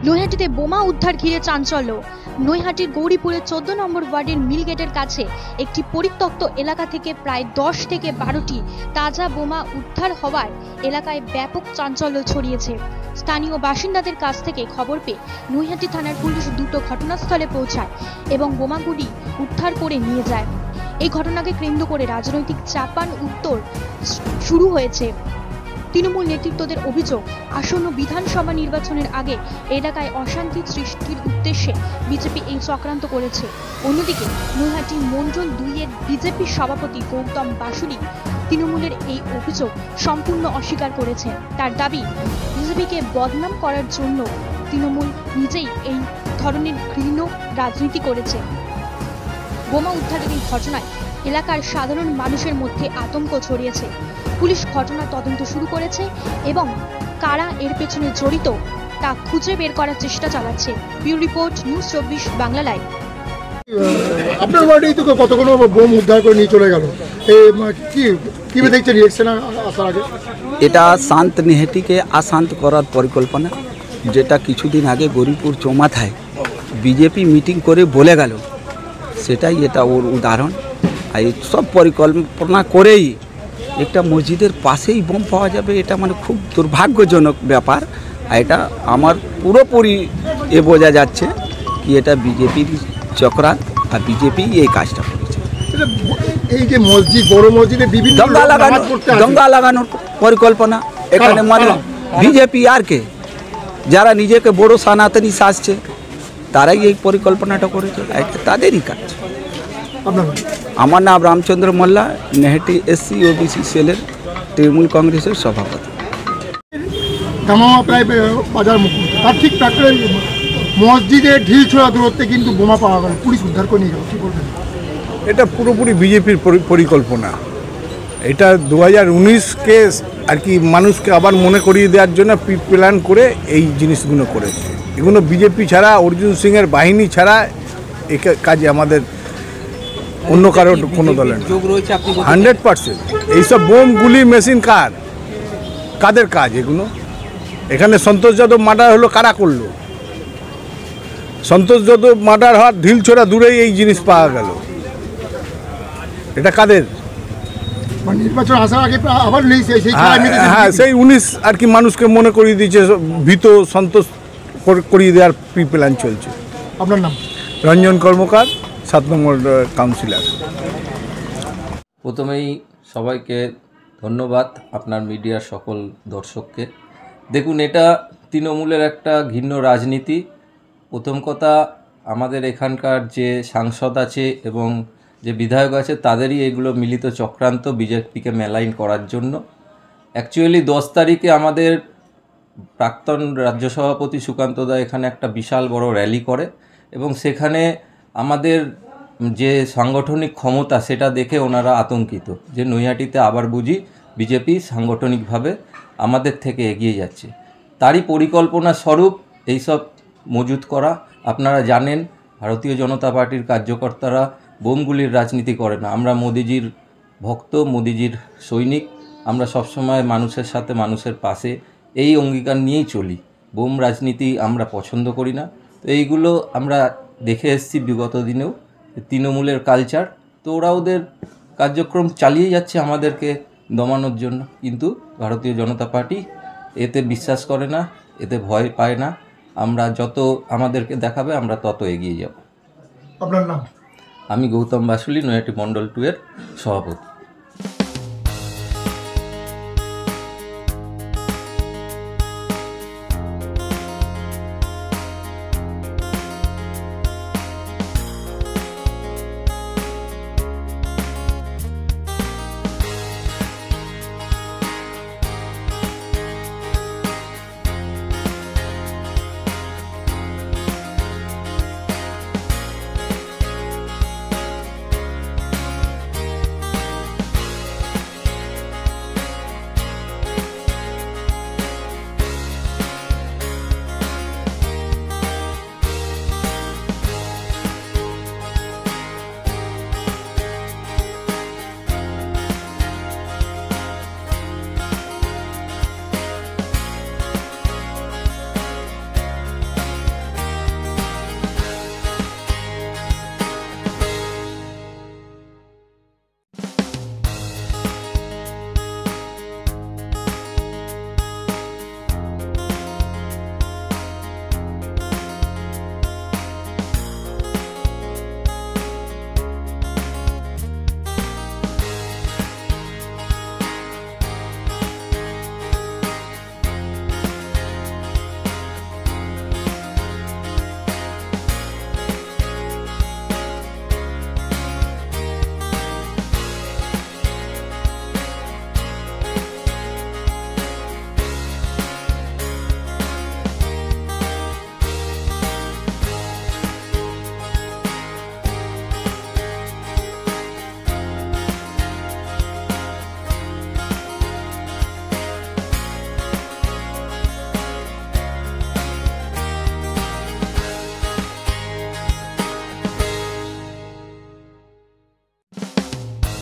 নৈহাটিতে বোমা উদ্ধার ঘিরে চাঞ্চল্য। নৈহাটির গৌরীপুরের 14 নম্বর ওয়ার্ডের মিলগেটের কাছে একটি পরিত্যক্ত এলাকা থেকে প্রায় 10 থেকে 12টি তাজা বোমা উদ্ধার হওয়ায় এলাকায় ব্যাপক চাঞ্চল্য ছড়িয়েছে। স্থানীয় বাসিন্দাদের কাছ থেকে খবর পেয়ে নৈহাটি থানার পুলিশ দ্রুত ঘটনাস্থলে পৌঁছায় এবং বোমাগুলি উদ্ধার করে নিয়ে যায়। এই ঘটনাকে কেন্দ্র করে রাজনৈতিক চাপান উত্তর শুরু হয়েছে। তৃণমূল নেতৃত্বদের অভিযোগ, আসন্ন বিধানসভা নির্বাচনের আগে এলাকায় অশান্তি সৃষ্টির উদ্দেশ্যে বিজেপি এই চক্রান্ত করেছে। অন্যদিকে নৈহাটি মণ্ডল 2-এর বিজেপি সভাপতি গৌতম বাসুলি তৃণমূলের এই অভিযোগ সম্পূর্ণ অস্বীকার করেছেন। তার দাবি, বিজেপিকে বদনাম করার জন্য তৃণমূল নিজেই এই ধরনের ঘৃণ্য রাজনীতি করেছে। বোমা উদ্ধারের এই ঘটনায় এলাকার সাধারণ মানুষের মধ্যে আতঙ্ক ছড়িয়েছে। পুলিশ ঘটনার তদন্ত শুরু করেছে এবং কারা এর পেছনে জড়িত তা খুঁজে বের করার চেষ্টা চালাচ্ছে। Bureau report, news 24 Bangla live. আপনার বাড়ি তো কতগুলো বোম উদ্ধার করে নিয়ে চলে গেল, কি দেখছেন রিঅ্যাকশন আসার আগে? এটা শান্ত নৈহাটিকে অশান্ত করার পরিকল্পনা, যেটা কিছুদিন আগে গৌরীপুর চৌমাথায় বিজেপি মিটিং করে বলে গেল, সেটাই এটা ওর উদাহরণ। আর এই সব পরিকল্পনা করেই একটা মসজিদের পাশেই বোম পাওয়া যাবে, এটা মানে খুব দুর্ভাগ্যজনক ব্যাপার। আর এটা আমার পুরোপুরি বোঝা যাচ্ছে কি এটা বিজেপির চক্রান্ত, আর বিজেপি এই কাজটা করেছে। এই যে মসজিদ, বড় মসজিদে বিভিন্ন দঙ্গা লাগানোর পরিকল্পনা এখানে, মানে বিজেপি আর কে, যারা নিজেকে বড় সনাতনী সাজছে তারাই এই পরিকল্পনাটা করেছে, তাদেরই কাজ। আমার নাম রামচন্দ্র মোল্লা, নৈহাটি SC OBC সেলের তৃণমূল কংগ্রেসের সভাপতি। প্রায় বাজার মুখ, তার ঠিক প্রাক্কালে মসজিদে ঢিল ছোড়া দূরত্বে কিন্তু বোমা পাওয়া গেল, পুলিশ উদ্ধার করে নিয়ে গেল, কি বলবেন? এটা পুরোপুরি বিজেপির পরিকল্পনা। এটা 2019-কে আর কি মানুষকে আবার মনে করিয়ে দেওয়ার জন্য প্ল্যান করে এই জিনিসগুলো করেছে। এগুলো বিজেপি ছাড়া, অর্জুন সিংয়ের বাহিনী ছাড়া এই কাজে আমাদের অন্য কারোর কোনো দলের 100%। এইসব বোম, গুলি, মেশিন কাদের কাজ এগুলো? এখানে সন্তোষ যাদব মার্ডার হলো, কারা করলো? সন্তোষ যাদব মার্ডার হওয়ার ঢিল ছোড়া দূরেই এই জিনিস পাওয়া গেল, এটা কাদের? নির্বাচন আসার আগে আবার নেই, হ্যাঁ, সেই 19 আর কি মানুষকে মনে করিয়ে দিয়েছে, ভীত সন্তোষ করিয়ে দেওয়ার প্ল্যান চলছে। আপনার নাম? রঞ্জন কর্মকার, 7 নম্বর কাউন্সিলর। প্রথমেই সবাইকে ধন্যবাদ, আপনার মিডিয়ার সকল দর্শককে। দেখুন, এটা তৃণমূলের একটা ঘৃণ্য রাজনীতি। প্রথম কথা, আমাদের এখানকার যে সাংসদ আছে এবং যে বিধায়ক আছে তাদেরই এগুলো মিলিত চক্রান্ত বিজেপিকে মেলাইন করার জন্য। অ্যাকচুয়ালি 10 তারিখে আমাদের প্রাক্তন রাজ্য সভাপতি সুকান্ত দা এখানে একটা বিশাল বড় র্যালি করে এবং সেখানে আমাদের যে সাংগঠনিক ক্ষমতা সেটা দেখে ওনারা আতঙ্কিত, যে নৈহাটিতে আবার বুঝি বিজেপি সাংগঠনিকভাবে আমাদের থেকে এগিয়ে যাচ্ছে। তারই পরিকল্পনা স্বরূপ এইসব মজুত করা। আপনারা জানেন, ভারতীয় জনতা পার্টির কার্যকর্তারা বোমগুলির রাজনীতি করে না। আমরা মোদিজির ভক্ত, মোদিজির সৈনিক। আমরা সবসময় মানুষের সাথে, মানুষের পাশে, এই অঙ্গীকার নিয়েই চলি। বোম রাজনীতি আমরা পছন্দ করি না। তো এইগুলো আমরা দেখে এসেছি বিগত দিনেও, তৃণমূলের কালচার। তো ওরা ওদের কার্যক্রম চালিয়ে যাচ্ছে আমাদেরকে দমানোর জন্য, কিন্তু ভারতীয় জনতা পার্টি এতে বিশ্বাস করে না, এতে ভয় পায় না। আমরা যত আমাদেরকে দেখাবে আমরা তত এগিয়ে যাব। আপনার নাম? আমি গৌতম বাসুলি, নৈহাটি মণ্ডল 2-এর সভাপতি।